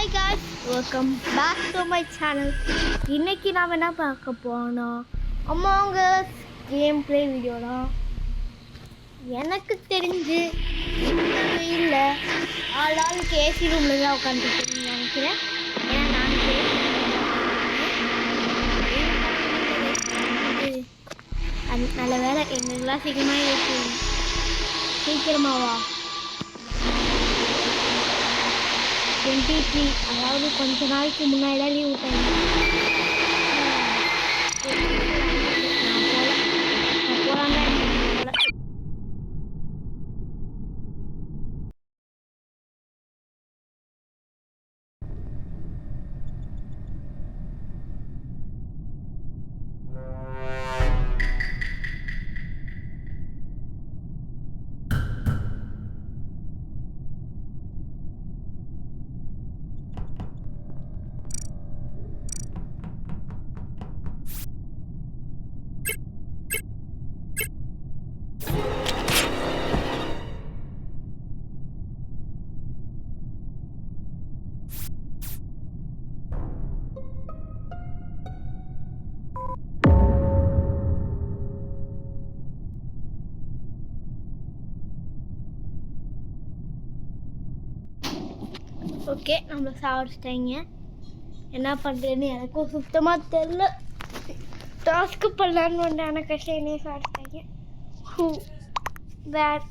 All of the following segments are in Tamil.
Hi guys, welcome back to my channel. இன்னைக்கு நாம் என்ன பார்க்க போனோம் Among Us game play video தான். எனக்கு தெரிஞ்சு இந்த வெயில்ல ஆளாளுக்கு ஏசி ரூமில் தான் உட்காந்துட்டு நினைக்கிறேன். ஏன்னா நான் நல்ல வேலை எங்களுக்கெல்லாம் சீக்கிரமாவா 23 அதாவது கொஞ்ச நாளைக்கு முன்னாடி தான் லீவ் விட்டாங்க. ஓகே, நம்மளை சாப்பிட்டாங்க. என்ன பண்ணுறேன்னு எனக்கும் சுத்தமாக தெரில. டாஸ்க்கு பண்ணலான்னு வந்தேன், ஆனால் கஷ்டம் என்னையே சாப்பிட்டாங்க. ஹூ வேர்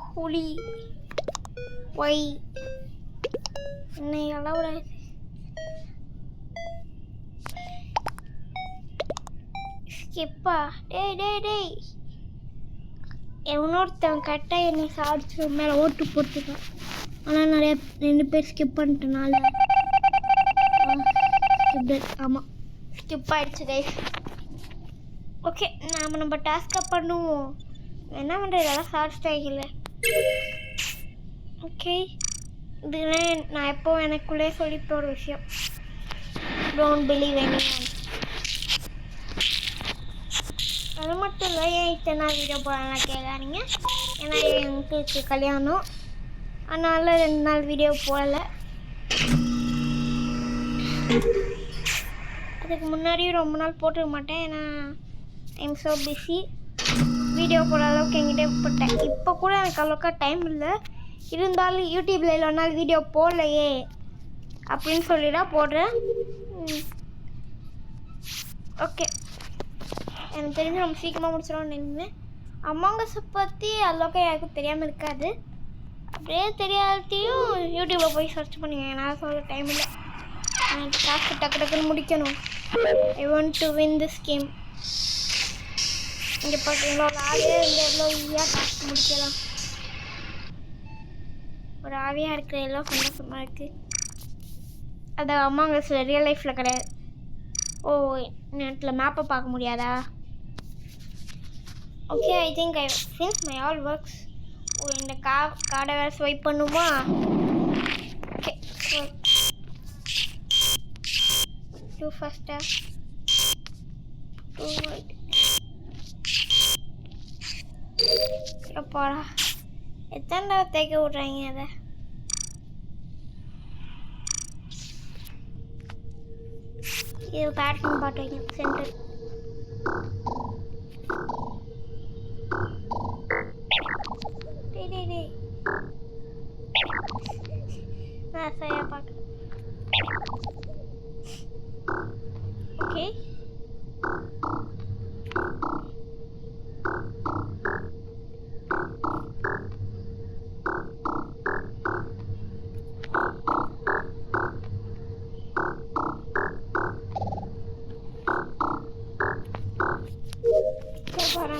ஹுலி ஒய் என்னை அளவுல ஸ்கிப்பா டேய் இன்னொருத்தவன் கரெக்டாக என்னை சாப்பிட்டு மேலே ஓட்டு போட்டுருக்கான். ஆனால் நிறைய 2 பேர் ஸ்கிப் பண்ணிட்டனால ஆமாம் ஸ்கிப் ஆகிடுச்சு கைஸ். ஓகே, நம்ம டாஸ்க்கை பண்ணுவோம். என்ன பண்ணுறது, இதெல்லாம் சாப்பிட்டாங்கல்ல. ஓகே, இதுதான் நான் எப்போ எனக்குள்ளே சொல்லிப்ப ஒரு விஷயம். Don't believe anyone. அது மட்டும் இல்லை, ஏன் இத்தனை நாள் வீடியோ போடலாம் கேட்காதீங்க. ஏன்னா எங்களுக்கு கல்யாணம், அதனால் 2 நாள் வீடியோ போடலை. அதுக்கு முன்னாடியும் ரொம்ப நாள் போட்டுக்க மாட்டேன், ஏன்னா ஐம் ஸோ பிஸி. வீடியோ போட அளவுக்கு என்கிட்ட போட்டேன். இப்போ கூட எனக்கு அவ்வளோக்கா டைம் இல்லை. இருந்தாலும் யூடியூப்பில் 2 நாள் வீடியோ போடலையே அப்படின்னு சொல்லிதான் போடுறேன். ஓகே, எனக்கு தெரிஞ்சு நம்ம சீக்கிரமாக முடிச்சிடலாம்னு நினைக்கிறேன். அமாங் அஸை பற்றி அவ்வளோக்கா யாருக்கும் தெரியாமல் இருக்காது. அப்படியே தெரியாதையும் யூடியூப்பில் போய் சர்ச் பண்ணுங்க. நான் சொல்ல டைம் இல்லை, எனக்கு டாஸ்க்கு டக்குன்னு முடிக்கணும். I want to win this game. இங்கே பார்த்தீங்களா, ஒரு ஆவியாக இருந்து எவ்வளோ ஈஸியாக டாஸ்க் முடிக்கலாம். ஒரு ஆவியாக இருக்கிற எல்லாம் சந்தோஷமாக இருக்குது. அது அமாங் அஸில் ரியல் லைஃப்பில் கிடையாது. ஓ, நேரத்தில் மேப்பை பார்க்க முடியாதா? Okay, I think I since my all works. ஓ, இந்த கார்டை வேறு ஸ்வைப் பண்ணுமா? ஓகே, டூ ஃபஸ்ட்டா டூ ரைட். எப்பாடா எத்தனை தேக்க விட்றாங்க அதை. இது பேட்டர்ன் பாட்டு வைக்கணும் சென்டர். நான் சரியா பார்க்க. ஓகே,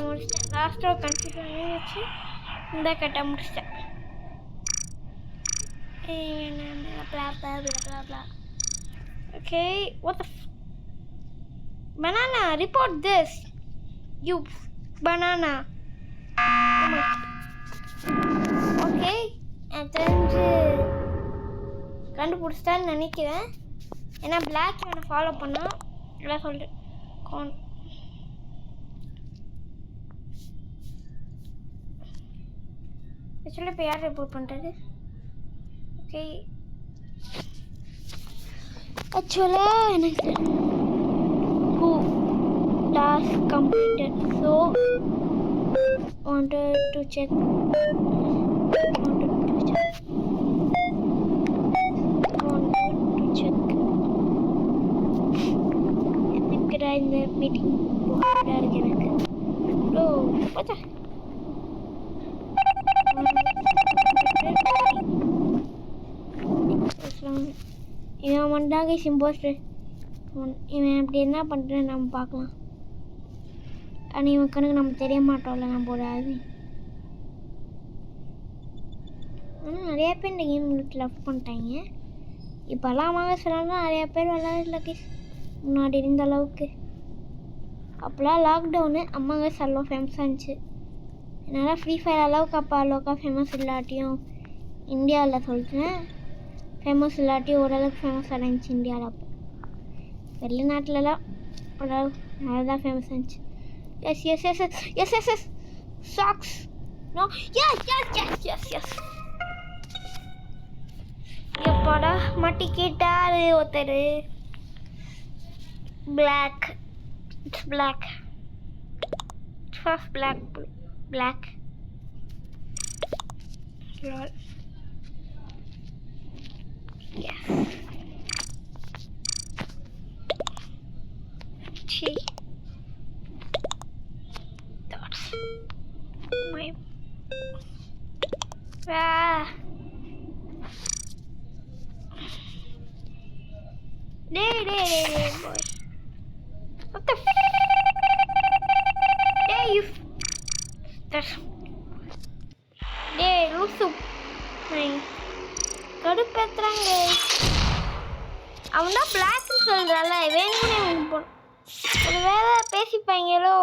முடிச்சிட்டேன். லாஸ்ட்டாக கன்ஃபியூஸ் வச்சு இந்த கட்ட முடிச்சிட்டேன். Okay, what the banana, report this, you banana. Okay, எனக்கு தெரிஞ்சு கண்டுபிடிச்சிட்டான்னு நினைக்கிறேன். ஏன்னா பிளாக் என்னை ஃபாலோ பண்ணா எல்லாம் சொல்லிட்டு ஆக்சுவலி இப்போ யார் ரிப்போர்ட் பண்ணுறது? ஓகே ஆக்சுவலாக எனக்கு task completed, so wanted to check எதுக்குடா இந்த மீட்டிங் போகிறதா இருக்கு எனக்கு. ஓ பார்த்தா இவன் வந்தாங்க சிம்போஸ்டர். இவன் அப்படி என்ன பண்ணுறேன்னு நம்ம பார்க்கலாம். ஆனால் இவன் கணக்கு நம்ம தெரிய மாட்டோம்ல நம்ம ஒரு ஆள். ஆனால் நிறையா பேர் இந்த கேம் லவ் பண்ணிட்டாங்க. இப்போல்லாம் வாங்க சொல்லலாம் நிறையா பேர் விளாட்ல கேஸ் முன்னாடி இருந்த அளவுக்கு. அப்போல்லாம் லாக்டவுனு அம்மாங்க செல்லம் ஃபேமஸாக இருந்துச்சு. என்னால் ஃப்ரீ ஃபயர் அளவுக்கு அப்போ அளவுக்கா ஃபேமஸ் இல்லாட்டியும் இந்தியாவில் சொல்லிட்டேன். ஃபேமஸ் இல்லாட்டியும் ஓரளவுக்கு ஃபேமஸாக இருந்துச்சு இந்தியாவில். அப்போ வெளிநாட்டிலலாம் ஓரளவுக்கு நல்லா ஃபேமஸ் இருந்துச்சு. Yes yes yes yes yes yes yes socks no yes yes yes yes yes எப்பாடா மாட்டிக்கிட்டாரு ஒருத்தர். Black it's black first black black லால் S C that's my Day boy. What the Day you that's Day Lusu. Hey. கடுப்பேத்துறாங்க. அவன் தான் பிளாக்னு சொல்கிறான்ல வேணும்னே போன ஒரு வேலை பேசிப்பாங்களோ.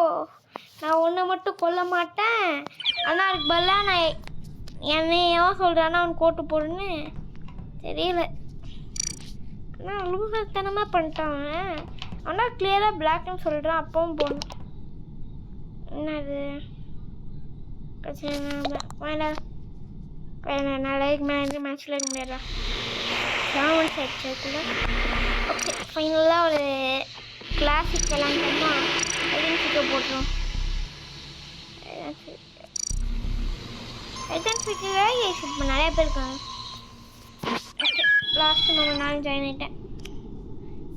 நான் ஒன்றை மட்டும் கொல்ல மாட்டேன், ஆனால் அதுக்கு பதிலாக நான் என்னையோ சொல்கிறான்னா அவன் கோட்டு போடுன்னு தெரியல. ஆனால் லூசத்தனமாக பண்ணிட்டான். ஆனால் கிளியராக பிளாக்னு சொல்கிறான், அப்பவும் போடணும். என்னது பிரச்சனை வேண்டாம். நாளைக்கு மேட்ச்சில் இருக்க முடியாதா சாமன் சைட்ல. ஓகே ஃபைனலாக ஒரு கிளாசிக் விளாண்டோம்னா ஐடென்டிஃபிக்கை போட்டுரும். ஐடென்டிஃபிக்கில் இப்போ நிறையா பேர் இருக்காங்க. ஓகே லாஸ்ட்டு நம்ம நானும் ஜாயின் ஆகிட்டேன்.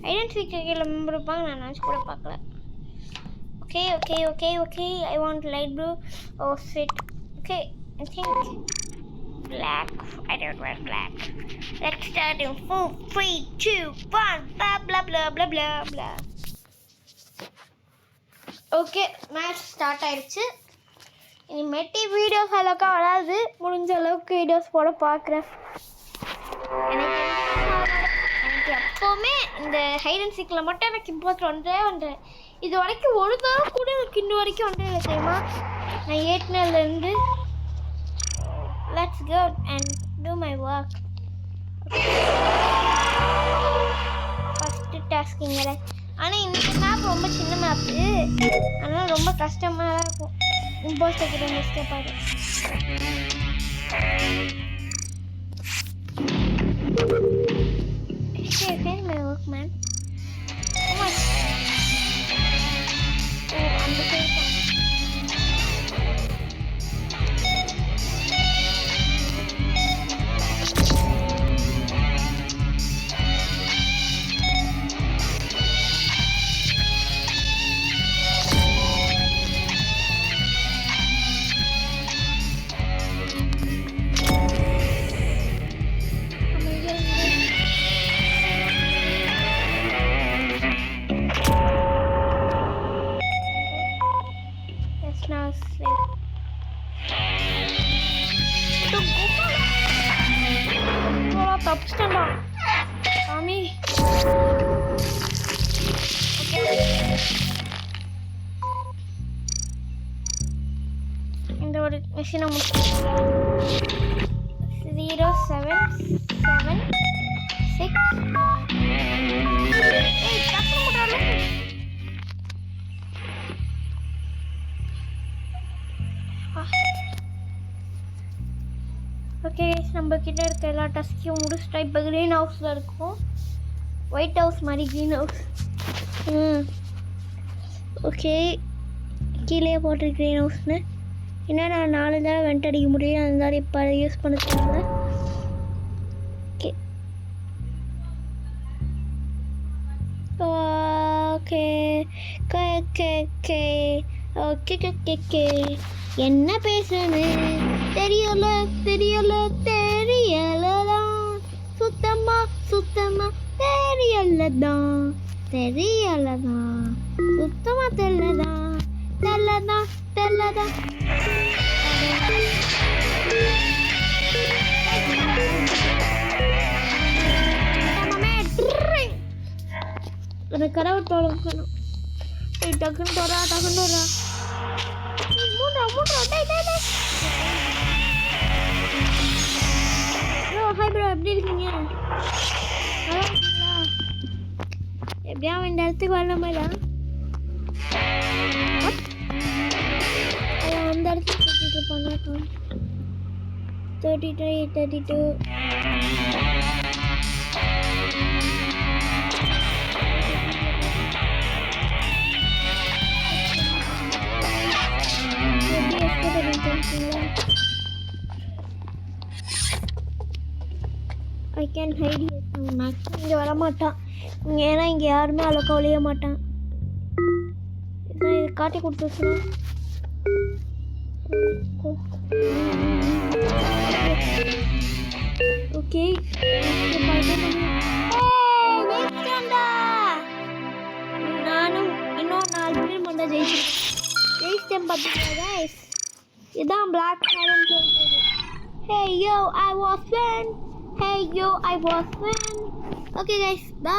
ஐடென்டிஃபிக்கில் மெம்பர் இருப்பாங்க, நான் நினச்சி கூட பார்க்கல. Okay okay okay okay I want light blue. Oh sweet. Okay I think black. I don't wear black. Let's start in 4, 3, 2, 1. Blah blah blah blah blah blah. Okay, match start ஆயிடுச்சு. இனிமேட்டு வீடியோஸ் அளவுக்கு வராது, முடிஞ்ச அளவுக்கு வீடியோஸ் போட பார்க்குறேன். எனக்கு எப்போவுமே இந்த ஹைட் அண்ட் சீக்கில் மட்டும் எனக்கு இம்போஸ்ட் ஒன்றே இது வரைக்கும் ஒரு தரம் கூட எனக்கு இன்னும் வரைக்கும் ஒன்றே இல்லை தெரியுமா. நான் 8 Let's go and do my work. First tasking வேலை. ஆனால் இந்த மேப் ரொம்ப சின்ன மேப்பு, ஆனால் ரொம்ப கஷ்டமாக தான் இருக்கும். இம்போஸ்ட் வைக்கிற மிஸ்டேக் ஆகிடும். My work man. Come on. Oh, I'm the same. தப்பிச்சிட்டா சாமி. இந்த ஒரு மிஷினை முடிச்சு 0776 ஓகே கைஸ், நம்ம கிட்ட இருக்க எல்லா டஸ்க்கையும் முடிச்சுட்டா. இப்போ க்ரீன் ஹவுஸில் இருக்கும். ஒயிட் ஹவுஸ் மாதிரி க்ரீன் ஹவுஸ். ஓகே, கீழே போட்டு க்ரீன் ஹவுஸ்னு. ஏன்னா நான் 4 தடவை வெண்ட் அடிக்க முடியும், அதனால இப்போ அதை யூஸ் பண்ண தேவையில்ல. Okay okay okay okay okay என்ன பேசுன்னு தெரியல தெரியலதான், சுத்தமா தெரியலதான், சுத்தமா தெரியலதான். எனக்கு கடவுள் தோலம் வேணும். டக்குன்னு தோறா மூன்றா ஹாய் ப்ரோ, எப்படி இருக்கீங்க? நல்லா இருக்கீங்களா? எப்படியா இந்த இடத்துக்கு வரல மாதிரியா? அந்த இடத்துக்கு சுற்றிட்டு இருப்பாங்க. 32 I can hide here. Maximum இங்கே வரமாட்டான், ஏன்னா இங்கே யாருமே அவ்வளோக்கா ஒழிய மாட்டான். இதான் இது காட்டி கொடுத்துருச்சுன்னா ஓகே. நானும் இன்னும் 4 பேர் மட்டும் ஜெயிச்சிட்டேன் பார்த்தீங்களா கைஸ்? இதான் பிளாக் ஹேர்னு சொல்றது. Hey yo, I was win. Okay guys, bye.